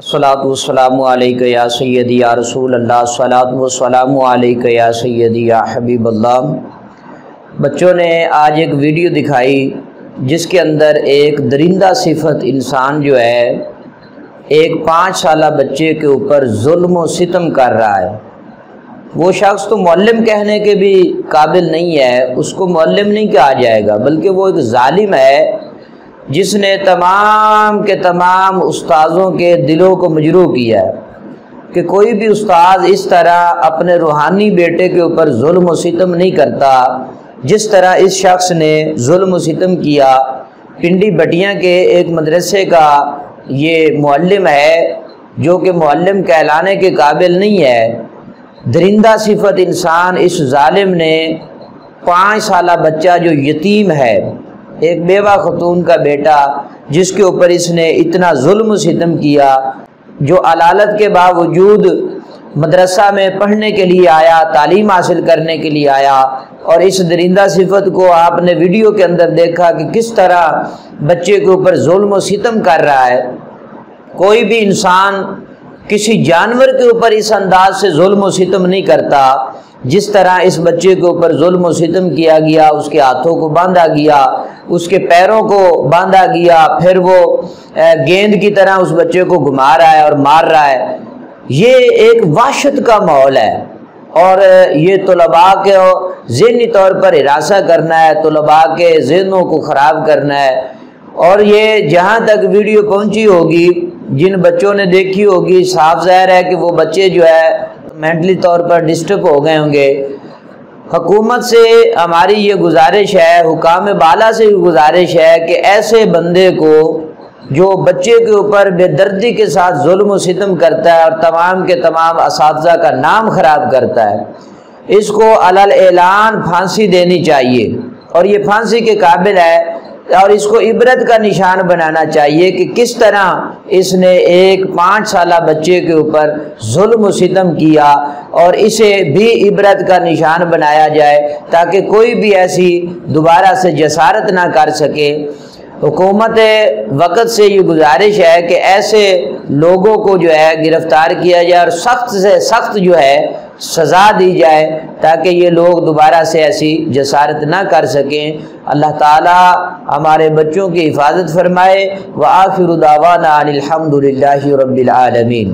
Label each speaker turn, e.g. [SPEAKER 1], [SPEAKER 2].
[SPEAKER 1] الصلاۃ والسلام علیکہ یا سیدی یا رسول اللہ، الصلاۃ والسلام علیکہ یا سیدی یا حبیب اللہ۔ بچوں نے آج ایک ویڈیو دکھائی جس کے اندر ایک درندہ صفت انسان جو ہے ایک 5 سالہ بچے کے اوپر ظلم و ستم کر رہا ہے۔ وہ شخص تو معلم کہنے کے بھی قابل نہیں ہے، اس کو معلم نہیں کہا جائے گا، بلکہ وہ ایک ظالم ہے جس نے تمام کے تمام استاذوں کے دلوں کو مجروح کیا ہے کہ کوئی بھی استاذ اس طرح اپنے روحانی بیٹے کے اوپر ظلم و ستم نہیں کرتا جس طرح اس شخص نے ظلم و ستم کیا۔ پنڈی بٹیاں کے ایک مدرسے کا یہ معلم ہے جو کہ معلم کہلانے کے قابل نہیں ہے۔ درندہ صفت انسان اس ظالم نے 5 سالہ بچہ جو یتیم ہے، ایک بیوہ خاتون کا بیٹا جس کے اوپر اس نے اتنا ظلم و ستم کیا، جو علالت کے باوجود مدرسہ میں پڑھنے کے لیے آیا، تعلیم حاصل کرنے کے لیے آیا، اور اس درندہ صفت کو آپ نے ویڈیو کے اندر دیکھا کہ کس طرح بچے کے اوپر ظلم و ستم کر رہا ہے۔ کوئی بھی انسان کسی جانور کے اوپر اس انداز سے ظلم و ستم نہیں کرتا جس طرح اس بچے کے اوپر ظلم و ستم کیا گیا۔ اس کے ہاتھوں کو باندھا گیا، اس کے پیروں کو باندھا گیا، پھر وہ گیند کی طرح اس بچے کو گھما رہا ہے اور مار رہا ہے۔ یہ ایک وحشت کا ماحول ہے، اور یہ طلباء کے ذہنی طور پر ہراساں کرنا ہے، طلباء کے ذہنوں کو خراب کرنا ہے۔ اور یہ جہاں تک ویڈیو پہنچی ہوگی، جن بچوں نے دیکھی ہوگی، صاف ظاہر ہے کہ وہ بچے جو ہے مینٹلی طور پر ڈسٹرب ہو گئے ہوں گے۔ حکومت سے ہماری یہ گزارش ہے، حکام بالا سے یہ گزارش ہے کہ ایسے بندے کو جو بچے کے اوپر بے دردی کے ساتھ ظلم و ستم کرتا ہے اور تمام کے تمام اساتذہ کا نام خراب کرتا ہے، اس کو علل اعلان پھانسی دینی چاہیے، اور یہ پھانسی کے قابل ہے، اور اس کو عبرت کا نشان بنانا چاہیے کہ کس طرح اس نے ایک 5 سالہ بچے کے اوپر ظلم و ستم کیا، اور اسے بھی عبرت کا نشان بنایا جائے تاکہ کوئی بھی ایسی دوبارہ سے جسارت نہ کر سکے۔ حکومت وقت سے یہ گزارش ہے کہ ایسے لوگوں کو جو ہے گرفتار کیا جائے اور سخت سے سخت جو ہے سزا دی جائے تاکہ یہ لوگ دوبارہ سے ایسی جسارت نہ کر سکیں۔ اللہ تعالی ہمارے بچوں کی حفاظت فرمائے۔ وآخر دعوانا ان الحمد للہ رب العالمین۔